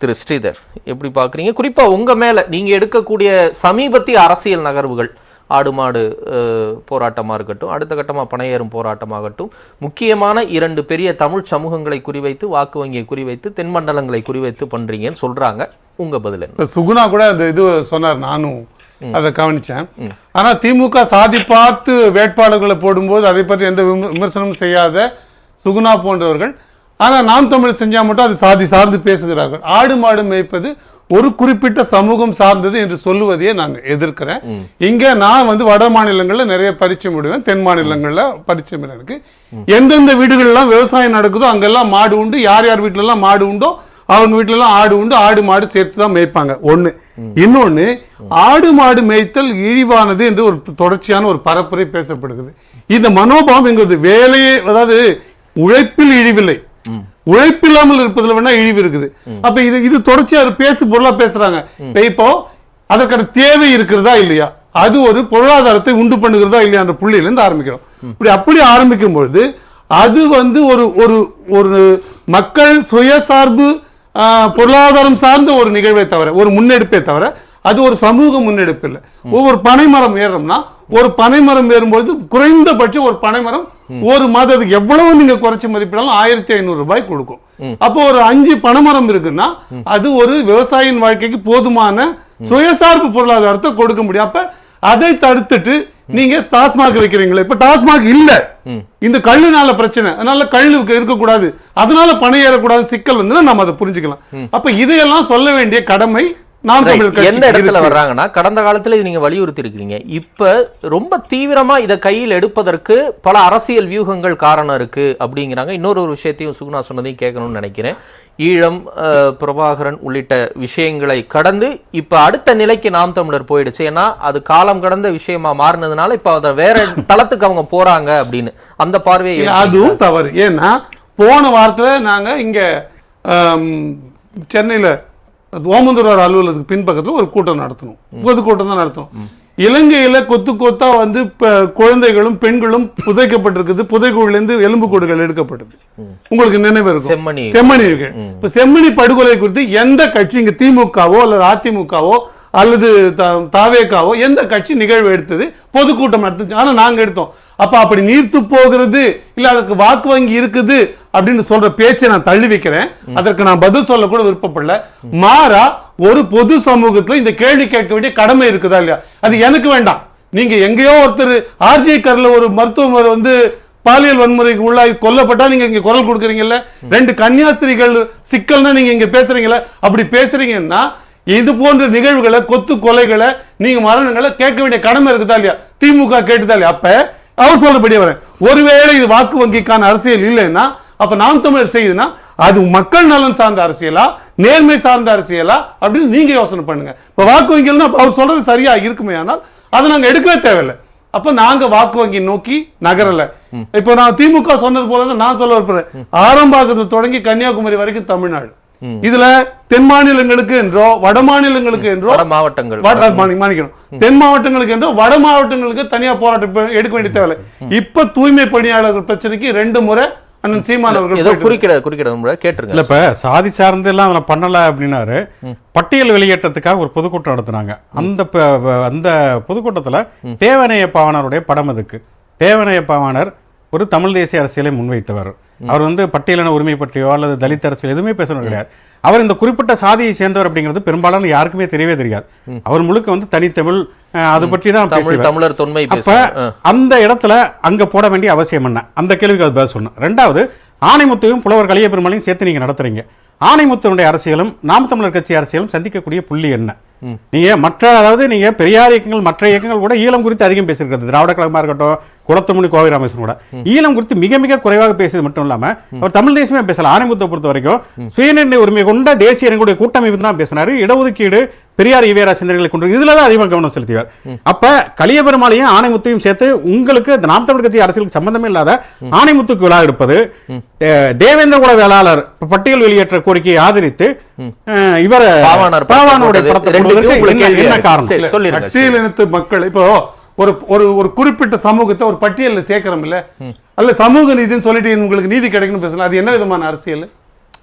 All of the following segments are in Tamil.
திரு ஸ்ரீதர் எப்படி பார்க்குறீங்க? குறிப்பாக உங்கள் மேலே நீங்கள் எடுக்கக்கூடிய சமீபத்திய அரசியல் நகர்வுகள், ஆடு மாடு போராட்டமாக இருக்கட்டும், அடுத்த கட்டமாக பனையேறும் போராட்டமாகட்டும், முக்கியமான 2 பெரிய தமிழ் சமூகங்களை குறிவைத்து, வாக்கு வங்கியை குறிவைத்து, தென்மண்டலங்களை குறிவைத்து பண்ணுறீங்கன்னு சொல்கிறாங்க. உங்கள் பதில் என்ன? சுகுணா கூட அந்த இது சொன்னார், நானும் அதை கவனிச்சேன். ஆனா திமுக சாதி பார்த்து வேட்பாளர்களை போடும்போது அதை பற்றி எந்த விமர்சனமும் செய்யாத சுகுணா போன்றவர்கள், ஆனா நாம் தமிழ் செஞ்சா மட்டும் அது சாதி சார்ந்து பேசுகிறார்கள். ஆடு மாடு மேய்ப்பது ஒரு குறிப்பிட்ட சமூகம் சார்ந்தது என்று சொல்லுவதையே நான் எதிர்க்கிறேன். இங்க நான் வட மாநிலங்கள்ல நிறைய பரிச்சயம் விடுவேன், தென் மாநிலங்கள்ல பரிச்சயம் இருக்கு. எந்தெந்த வீடுகள்லாம் விவசாயம் நடக்குதோ அங்கெல்லாம் மாடு உண்டு. யார் யார் வீட்டுல எல்லாம் மாடு உண்டோ அவங்க வீட்டுல எல்லாம் ஆடு உண்டு. ஆடு மாடு சேர்த்து தான் மேய்ப்பாங்க. ஒண்ணு. இன்னொன்னு, ஆடு மாடு மேய்த்தல் இழிவானது என்று ஒரு தொடர்ச்சியான ஒரு பரப்புரை பேசப்படுகிறது. இந்த மனோபாவம் எங்கிறது வேலையே, அதாவது உழைப்பில் இழிவில்லை, உழைப்பில்லாமல் இருப்பதில் வேணா இழிவு இருக்குது. அப்ப இது தொடர்ச்சியா பேசு பொருளா பேசுறாங்க. இப்போ அதற்கான தேவை இருக்கிறதா இல்லையா, அது ஒரு பொருளாதாரத்தை உண்டு பண்ணுகிறதா இல்லையா என்ற புள்ளியில இருந்து ஆரம்பிக்கிறோம். அப்படி ஆரம்பிக்கும் பொழுது அது ஒரு ஒரு மக்கள் சுயசார்பு பொருளாதாரம் சார்ந்த ஒரு நிகழ்வை தவிர, ஒரு முன்னெடுப்பே தவிர, அது ஒரு சமூக முன்னெடுப்பு இல்லை. ஒவ்வொரு பனைமரம் ஏறோம்னா, ஒரு பனைமரம் ஏறும்போது குறைந்தபட்சம் ஒரு பனைமரம் ஒரு மாதத்துக்கு எவ்வளவு நீங்க குறைச்சி மதிப்பிடாலும் 1500 ரூபாய் கொடுக்கும். அப்போ ஒரு 5 பனைமரம் இருக்குன்னா அது ஒரு விவசாயியின் வாழ்க்கைக்கு போதுமான சுயசார்பு பொருளாதாரத்தை கொடுக்க முடியும். அப்ப அதை தடுத்துட்டு நீங்க டாஸ்மாக் வைக்கிறீங்களா? இப்ப டாஸ்மாக் இல்ல, இந்த கல்லுனால பிரச்சனை, அதனால கல்லு இருக்கக்கூடாது, அதனால பணம் ஏறக்கூடாது சிக்கல் வந்து நம்ம அதை புரிஞ்சுக்கலாம். அப்ப இதையெல்லாம் சொல்ல வேண்டிய கடமை எந்த இடத்துல வர்றாங்கன்னா, கடந்த காலத்துல இது நீங்க வலியுறுத்தி இருக்கிறீங்க. இப்ப ரொம்ப தீவிரமா இதை கையில் எடுப்பதற்கு பல அரசியல் வியூகங்கள் காரணம் இருக்கு அப்படிங்கிறாங்க. இன்னொரு விஷயத்தையும் சுகுணா சொன்னதையும் கேட்கணும்னு நினைக்கிறேன். ஈழம், பிரபாகரன் உள்ளிட்ட விஷயங்களை கடந்து இப்ப அடுத்த நிலைக்கு நாம் தமிழர் போயிடுச்சு. ஏன்னா அது காலம் கடந்த விஷயமா மாறினதுனால இப்ப அதை வேற தளத்துக்கு அவங்க போறாங்க அப்படின்னு அந்த பார்வையை அதுவும் தவறு. ஏன்னா போன வாரத்துல நாங்க இங்க சென்னையில ஓமந்தூரார் அலுவலகத்துக்கு பின்பக்கத்தில் ஒரு கூட்டம் நடத்தணும், பொதுக்கூட்டம் தான் நடத்தணும். இலங்கையில கொத்து கொத்தா குழந்தைகளும் பெண்களும் புதைக்கப்பட்டிருக்குது, புதைக்குழிலிருந்து எலும்புக்கூடுகள் எடுக்கப்பட்டது. உங்களுக்கு நினைவு இருக்கும், செம்மணி இருக்கு. இப்ப செம்மணி படுகொலை குறித்து எந்த கட்சி, இங்க திமுகவோ அல்லது அதிமுகவோ அல்லது தாவேக்காவோ எந்த கட்சி நிகழ்வு எடுத்தது? பொதுக்கூட்டம் நடத்துச்சு. ஆனா நாங்க எடுத்தோம். அப்ப அப்படி நீர்த்து போகிறது இல்ல அதுக்கு வாக்கு வங்கி இருக்குது அப்படின்னு சொல்ற பேச்சை நான் தள்ளி வைக்கிறேன். அதற்கு நான் பதில் சொல்ல கூட விருப்பப்படல. மாறா ஒரு பொது சமூகத்துல இந்த கேள்வி கேட்க வேண்டிய கடமை இருக்குதா இல்லையா? அது எனக்கு வேண்டாம். நீங்க எங்கேயோ ஒருத்தர் ஆர்ஜே கர்ல ஒரு மருத்துவர் பாலியல் வன்முறைக்கு உள்ளாகி கொல்லப்பட்டா நீங்க இங்க குரல் கொடுக்குறீங்கல்ல. 2 கன்னியாஸ்திரிகள் சிக்கல்னா நீங்க இங்க பேசுறீங்கல்ல. அப்படி பேசுறீங்கன்னா இது போன்ற நிகழ்வுகளை, கொத்து கொலைகளை, நீங்க மரணங்களை கேட்க வேண்டிய கடமை இருக்குதா இல்லையா? திமுக கேட்டுதா இல்லையா? அப்ப அவர் சொல்லபடி வரேன், ஒருவேளை இது வாக்கு வங்கிக்கான அரசியல் இல்லைன்னா அப்ப நாம் தமிழர் செய்யுதுன்னா அது மக்கள் நலன் சார்ந்த அரசியலா, நேர்மை சார்ந்த அரசியலா அப்படின்னு நீங்க யோசனை பண்ணுங்க. இப்ப வாக்கு வங்கிகள்னா அவர் சொல்றது சரியா இருக்குமே, ஆனால் அதை நாங்க எடுக்கவே தேவையில்லை. அப்ப நாங்க வாக்கு வங்கி நோக்கி நகரல. இப்ப நான் திமுக சொன்னது போல நான் சொல்ல விரும்புறேன், ஆரம்பத்தில் தொடங்கி கன்னியாகுமரி வரைக்கும் தமிழ்நாடு. இதுல தென் மாநிலங்களுக்கு என்றோ வட மாநிலங்களுக்கு என்றோ மாவட்டங்கள், தென் மாவட்டங்களுக்கு என்றோ வட மாவட்டங்களுக்கு தனியா போராட்டம் எடுக்க வேண்டிய தேவை. இப்ப தூய்மை பணியாளர்கள் பிரச்சனைக்கு 2 முறை சாதி சார்ந்து எல்லாம் பண்ணல அப்படின்னாரு. பட்டியல் வெளியேற்றத்துக்காக ஒரு பொதுக்கூட்டம் நடத்தினாங்க. அந்த பொதுக்கூட்டத்துல தேவநேய பாவாணருடைய படம். அதுக்கு தேவநேய பாவாணர் ஒரு தமிழ் தேசிய அரசியலை முன்வைத்தவர். அவர் பட்டியலின உரிமை பற்றியோ அல்லது தலித் அரசியல் எதுவுமே பேசணும் கிடையாது. அவர் இந்த குறிப்பிட்ட சாதியை சேர்ந்தவர் அப்படிங்கிறது பெரும்பாலான யாருக்குமே தெரியவே தெரியாது. அவர் முழுக்க தனித்தமிழ் அது பற்றி தான் தமிழர் தொன்மை. அப்ப அந்த இடத்துல அங்க போட வேண்டிய அவசியம் என்ன? அந்த கேள்விக்கு அது பதில் சொன்னேன். 2வது, ஆணைமுத்தையும் புலவர் கலிய பெருமாளையும் சேர்த்து நீங்க நடத்துறீங்க. ஆணைமுத்தனுடைய அரசியலும் நாம் தமிழர் கட்சி அரசியலும் சந்திக்கக்கூடிய புள்ளி என்ன? நீங்க பெரியார் இயக்கங்கள், மற்ற இயக்கங்கள் கூட ஈழம் குறித்து அதிகம் பேசியிருக்கிறது. திராவிட கழகமா இருக்கட்டும், குளத்தமுனி கோவை ராமேஸ்வரன் கூட ஈழம் குறித்து மிக மிக குறைவாக பேசியது மட்டும் இல்லாம அவர் தமிழ் தேசியமே பேசல. ஆணைமுத்தை பொறுத்த வரைக்கும் சுயநிர்ணய உரிமை கொண்ட தேசிய இனங்களுடைய கூட்டமைப்பு தான் பேசினாரு. இடஒதுக்கீடு, பெரியார் ஈவேரா சிந்தனைகளை கொண்டு இதுலதான் அதிகமாக கவனம் செலுத்திவார். அப்ப கலிய பெருமாளையும் ஆணைமுத்தையும் சேர்த்து உங்களுக்கு நாம் தமிழர் கட்சி அரசியலுக்கு சம்பந்தமே இல்லாத ஆணைமுத்துக்கு விழா எடுப்பது, தேவேந்திர குல வேளாளர் பட்டியல் வெளியேற்ற கோரிக்கையை ஆதரித்து இவர் பாவாணருடைய என்ன காரணம்? மக்கள் இப்போ ஒரு குறிப்பிட்ட சமூகத்தை ஒரு பட்டியலில் சேர்க்கிறோம் இல்ல, அல்ல சமூக நீதினு சொல்லிட்டு உங்களுக்கு நீதி கிடைக்கணும் பேசலாம். அது என்ன விதமான அரசியல்?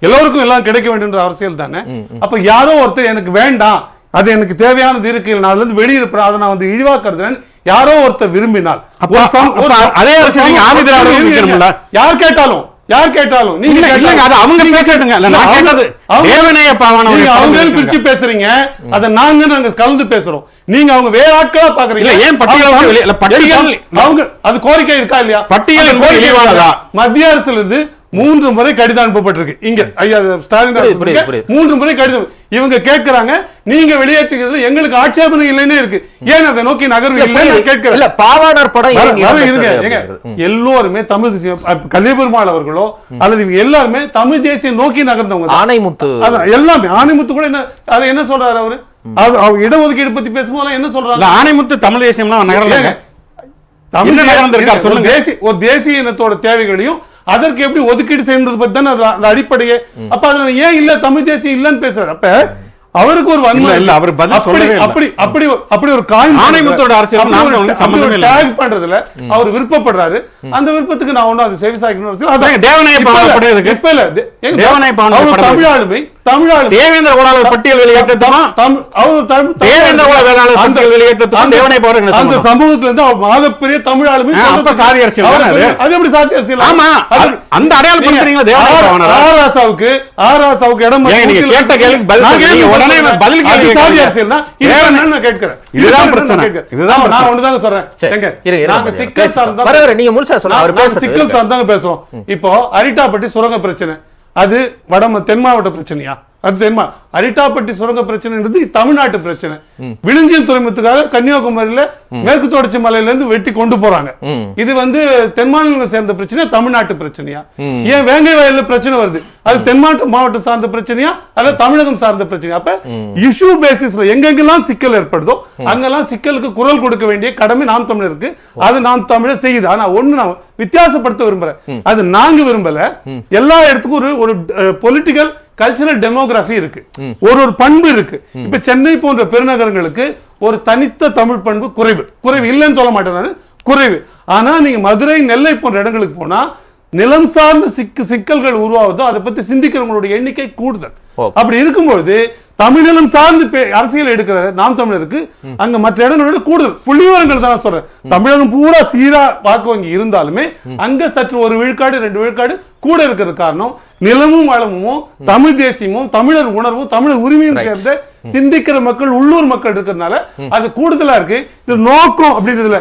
எல்லோருக்கும் எல்லாம் கிடைக்க வேண்டும் அரசியல் தானே. அப்ப யாரோ ஒருத்தர் எனக்கு வேண்டாம், அது எனக்கு தேவையானது இருக்கு, நான் அதுல இருந்து வெளியிருப்பேன், அதை நான் வந்து இழிவாக்குறேன் யாரோ ஒருத்தர் விரும்பினால் அதே அரசியல் யார் கேட்டாலும் நீங்க அவங்க பேசட்டுங்க. அவங்க பிரிச்சு பேசுறீங்க, அதை நாங்க கலந்து பேசுறோம். நீங்க அவங்க வேற ஆட்களா பாக்குறீங்க. ஏன் பட்டியல் அவங்க அது கோரிக்கை இருக்கா இல்லையா? பட்டியல் மத்திய அரசுல இருந்து 3 முறை கடிதம் அனுப்பப்பட்டிருக்கு. இங்க ஐயா ஸ்டாலின் 3 முறை கடிதம் இவங்க கேட்கிறாங்க. நீங்க வெளியேற்றுகிறது எங்களுக்கு ஆட்சேபனை இல்லைன்னே இருக்கு. ஏன் அதை நோக்கி நகர்வு இல்லைன்னு கேட்கிறேன். பாவாணர் படம் எல்லோருமே தமிழ் தேசியம், கலியபெருமாள் அவர்களோ அல்லது எல்லாருமே தமிழ் தேசியம் நோக்கி நகர்ந்தவங்க. ஆணைமுத்து எல்லாமே ஆணைமுத்து கூட அதை என்ன சொல்றாரு அவரு? அது இடஒதுக்கீடு பத்தி பேசும்போது என்ன சொல்றாங்க? ஆணைமுத்து தமிழ் தேசியம்னா நகரல ஒரு தேசிய இனத்தோட தேவைகளையும் அதற்கு எப்படி ஒதுக்கீடு செய்யறது பத்தி தானே அந்த அடிப்படையே. அப்ப அதுல ஏன் இல்ல தமிழ் தேசியம் இல்லன்னு பேசுறாரு. அப்ப அவருக்கு ஒரு வன்மை இல்ல, அவர் அப்படி ஒரு ஆணைமுத்தோட அரசியல் டேக் பண்றதுல அவர் விருப்பப்படுறாரு. அந்த விருப்பத்துக்கு நான் ஒண்ணும் அது செவிசாய்க்கணும். தமிழாளுமை தேவேந்திர கோடாளர் பட்டியல் அந்த சமூகத்துல இருந்து மாதப்பெரிய தமிழ் ஆளுமை சாதி அரசியல். அது எப்படி சாதி அரசியல்? அந்த அடையாளம் பண்றீங்களா? ஆராசாவுக்கு இடம் கேட்ட கேள்வி உடனே பதில் கேள்வி சாதி அரசியல் தான் நான் கேட்கிறேன். இதுதான் பிரச்சனை. இதுதான் நான் ஒண்ணுதாங்க சொல்றேன். நாங்க சிக்கல் சார்ந்த நீங்க முழுசா சொல்லுங்க. சிக்கல் சார்ந்தாங்க பேசுவோம். இப்போ அரிட்டாப்பட்டி சுரங்க பிரச்சனை, அது தென் மாவட்ட பிரச்சனையா? அது அரிட்டாப்பட்டி சுரங்க பிரச்சனைன்றது தமிழ்நாட்டு பிரச்சனை. விழுஞ்சியம் துறைமுகத்துக்காக கன்னியாகுமரியில மேற்கு தொடர்ச்சி மலையில இருந்து வெட்டி கொண்டு போறாங்க. இது தென் மாநிலங்களை சேர்ந்த பிரச்சனையா தமிழ்நாட்டு பிரச்சனையா? ஏன் வேங்கை வயல்ல பிரச்சனை வருது, அது தென்மாவட்ட மாவட்டம் சார்ந்த பிரச்சனையா அல்ல தமிழகம் சார்ந்த பிரச்சனையா? அப்ப இஷ்யூ பேசிஸ்ல எங்கெங்கெல்லாம் சிக்கல் ஏற்படுதோ அங்கெல்லாம் சிக்கலுக்கு குரல் கொடுக்க வேண்டிய கடமை நாம் தமிழருக்கு. அது நாம் தமிழர் செய்யுது. ஆனா ஒண்ணு நான் வித்தியாசப்படுத்த விரும்புறேன். அது நாங்க விரும்பல. எல்லா இடத்துக்கும் ஒரு பொலிட்டிக்கல் கல்ச்சரல் டெமோகிராஃபி இருக்கு, ஒரு பண்பு இருக்கு. இப்ப சென்னை போன்ற பெருநகரங்களுக்கு ஒரு தனித்த தமிழ் பண்பு குறைவு இல்லைன்னு சொல்ல மாட்டேன், குறைவு. ஆனா நீங்க மதுரை நெல்லை போன்ற இடங்களுக்கு போனா நிலம் சார்ந்த சிக்கல்கள் உருவாகுதோ அதை பத்தி சிந்திக்கிறவங்களுடைய எண்ணிக்கை கூடுதல். அப்படி இருக்கும்போது தமிழினம் சார்ந்து அரசியல் எடுக்கிற நாம் தமிழருக்கு அங்க மற்ற இடங்களோட கூடுதல் புள்ளிவிவரங்கள் தான் சொல்றேன். தமிழகம் பூரா சீரா வாக்கு வங்கி இருந்தாலுமே அங்க சற்று 1 விழுக்காடு 2 விழுக்காடு கூட இருக்கிறது காரணம் நிலமும் வளமும் தமிழ் தேசியமும் தமிழர் உணர்வும் தமிழர் உரிமையும் சேர்ந்த சிந்திக்கிற மக்கள் உள்ளூர் மக்கள் இருக்கிறதுனால அது கூடுதலா இருக்கு. இது நோக்கம் அப்படின்றதுல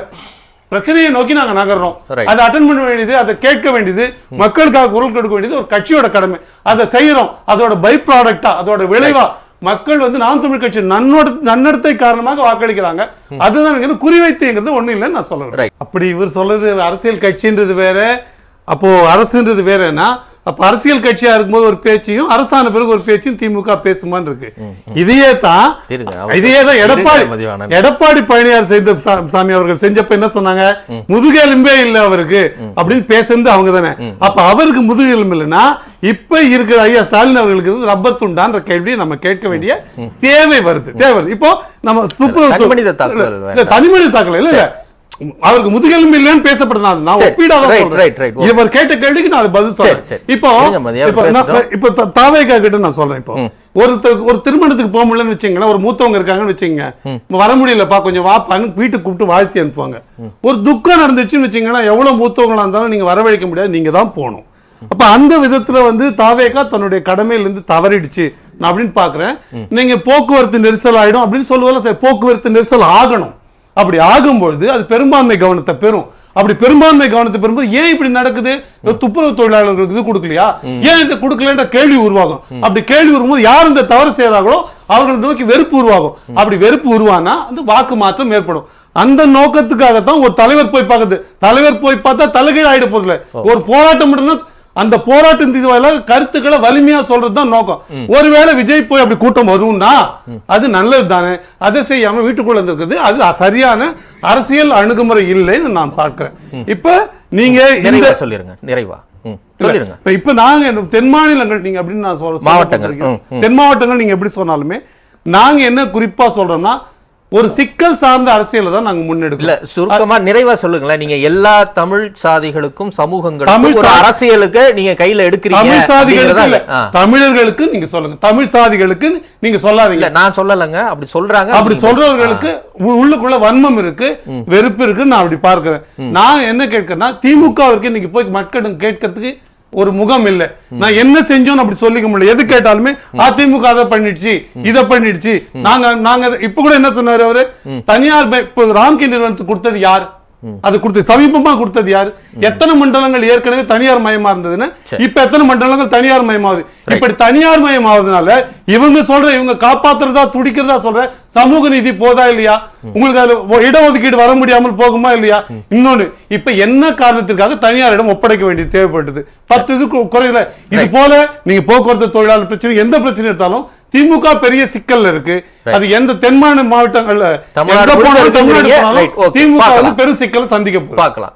பிரச்சனையை நோக்கி நாங்க நகர்றோம். அதை அட்டன் பண்ண வேண்டியது, அதை கேட்க வேண்டியது, மக்களுக்காக குரல் கொடுக்க வேண்டியது ஒரு கட்சியோட கடமை. அதை செய்யறோம். அதோட பை ப்ராடக்டா, அதோட விளைவா மக்கள் நாம் தமிழ் கட்சி நன்னடத்தை காரணமாக வாக்களிக்கிறாங்க. அதுதான் குறிவைத்துங்கிறது ஒண்ணு இல்லைன்னு நான் சொல்றேன். அப்படி இவர் சொல்றது அரசியல் கட்சின்றது வேற, அப்போ அரசுன்றது வேறன்னா அப்ப அரசியல் கட்சியா இருக்கும்போது ஒரு பேச்சையும் அரசான பிறகு ஒரு பேச்சையும் திமுக பேசுமான்னு இருக்கு. இதையே தான் எடப்பாடி பழனியார் செய்த சாமி அவர்கள் செஞ்சப்ப என்ன சொன்னாங்க? முதுகெலும்பே இல்ல அவருக்கு அப்படின்னு பேசுறது அவங்க தானே. அப்ப அவருக்கு முதுகெலும்பு இல்லைன்னா இப்ப இருக்கிற ஐயா ஸ்டாலின் அவர்களுக்கு ரப்பர் துண்டான்ற கேள்வியை நம்ம கேட்க வேண்டிய தேவை வருது. இப்போ நம்ம தனிமனித தாக்கல் இல்ல அவருக்கு முதுகெலும்பு இல்லைன்னு பேசப்படுறாங்க. நான் ஒப்பீடாக இவர் கேட்ட கேள்விக்கு நான் பதில் சொல்றேன். இப்போ தாவேகா கிட்ட நான் சொல்றேன். இப்போ ஒரு திருமணத்துக்கு போக முடியலன்னு வச்சுங்களேன், ஒரு மூத்தவங்க இருக்காங்கன்னு வச்சுங்க, வர முடியலப்பா கொஞ்சம் வாப்பான்னு வீட்டுக்கு கூப்பிட்டு வாழ்த்தி அனுப்புவாங்க. ஒரு துக்கம் நடந்துச்சுன்னு வச்சுங்கன்னா எவ்வளவு மூத்தவங்களா இருந்தாலும் நீங்க வரவழைக்க முடியாது, நீங்க தான் போகணும். அப்ப அந்த விதத்துல தாவேகா தன்னுடைய கடமையிலிருந்து தவறிடுச்சு நான் அப்படின்னு பாக்குறேன். நீங்க போக்குவரத்து நெரிசல் ஆயிடும் அப்படின்னு சொல்லுவதில்ல, போக்குவரத்து நெரிசல் ஆகணும். அப்படி ஆகும்பொழுது அது பெரும்பான்மை கவனத்தை பெறும். அப்படி பெரும்பான்மை கவனத்தை பெறும்போது ஏன் இப்படி நடக்குது? துப்புரவு தொழிலாளர்களுக்கு இது கொடுக்கலையா, ஏன் இதை கொடுக்கலன்ற கேள்வி உருவாகும். அப்படி கேள்வி வரும்போது யார் இந்த தவறு செய்யறாங்களோ அவர்களை நோக்கி வெறுப்பு உருவாகும். அப்படி வெறுப்பு உருவானா அந்த வாக்கு மாற்றம் ஏற்படும். அந்த நோக்கத்துக்காகத்தான் ஒரு தலைவர் போய் பார்க்குது. தலைவர் போய் பார்த்தா தலைகீழ் ஆயிட போதில்லை. ஒரு போராட்டம் அந்த போராட்டம் கருத்துக்களை வலிமையா சொல்றதுதான் நோக்கம். ஒருவேளை விஜய் போய் அப்படி கூட்டம் வரும்னா அது நல்லது தானே. அதை செய்யாம வீட்டுக்குள்ள இருக்கிறது அது சரியான அரசியல் அணுகுமுறை இல்லைன்னு நான் பார்க்கிறேன். இப்ப நீங்க சொல்லிருங்க நிறைவா. இப்ப நாங்க தென் மாநிலங்கள் நீங்க அப்படின்னு நான் சொல்றேன், தென் மாவட்டங்கள் நீங்க எப்படி சொன்னாலுமே நாங்க என்ன குறிப்பா சொல்றோம்னா ஒரு சிக்கல் சார்ந்த அரசியலை தான் நாங்க முன்னெடுக்கல. இல்ல சுருக்கமா நிறைவா சொல்லுங்களேன். நீங்க எல்லா தமிழ் சாதிகளுக்கும் சமூகங்களுக்கும் தமிழ் ஒரு அரசியலுக்கு நீங்க கையில எடுக்கிறீங்க. தமிழ் சாதிகளுக்கு இல்ல, ஆ. தமிழர்களுக்கு நீங்க சொல்லுங்க, தமிழ் சாதிகளுக்கு நீங்க சொல்லாதீங்க. இல்ல நான் சொல்லலங்க, அப்படி சொல்றாங்க. அப்படி சொல்றவர்களுக்கு உள்ளுக்குள்ள வன்மம் இருக்கு, வெறுப்பு இருக்கு. நான் அப்படி பார்க்கிறேன். நான் என்ன கேட்கிறேன்னா, திமுகவிற்கு இன்னைக்கு போய் மக்கள் கேட்கறதுக்கு ஒரு முகம் இல்ல. நான் என்ன செஞ்சோன்னு அப்படி சொல்லிக்க முடியல. எது கேட்டாலுமே அதிமுக அதை பண்ணிடுச்சு, இதை பண்ணிடுச்சு. நாங்க இப்ப கூட என்ன சொன்னாரு அவரு, தனியார் ராம்கி நிறுவனத்துக்கு கொடுத்தது யார், அது கொடுத்து சமீபமா கொடுத்தது யாரு, எத்தனை மண்டலங்கள் ஏற்கனவே தனியார் மயமா இருந்ததுன்னு இப்ப எத்தனை மண்டலங்கள் தனியார் மயமாகுது. இப்படி தனியார் மயமாவதுனால இவங்க காப்பாத்துறதா துடிக்கிறதா சொல்ற சமூக நீதி போதா இல்லையா? உங்களுக்கு அதுல இடஒதுக்கீடு வர முடியாமல் போகுமா இல்லையா? இன்னொன்னு, இப்ப என்ன காரணத்திற்காக தனியாரிடம் ஒப்படைக்க வேண்டியது தேவைப்பட்டது? 10 இது குறையல. இது போல நீங்க போக்குவரத்து தொழிலாளர் பிரச்சனை, எந்த பிரச்சனை எடுத்தாலும் திமுக பெரிய சிக்கல்ல இருக்கு. அது எந்த தென்மாநில மாவட்டங்கள்ல தமிழ்நாடு திமுக பெரும் சிக்கல் சந்திக்க பார்க்கலாம்.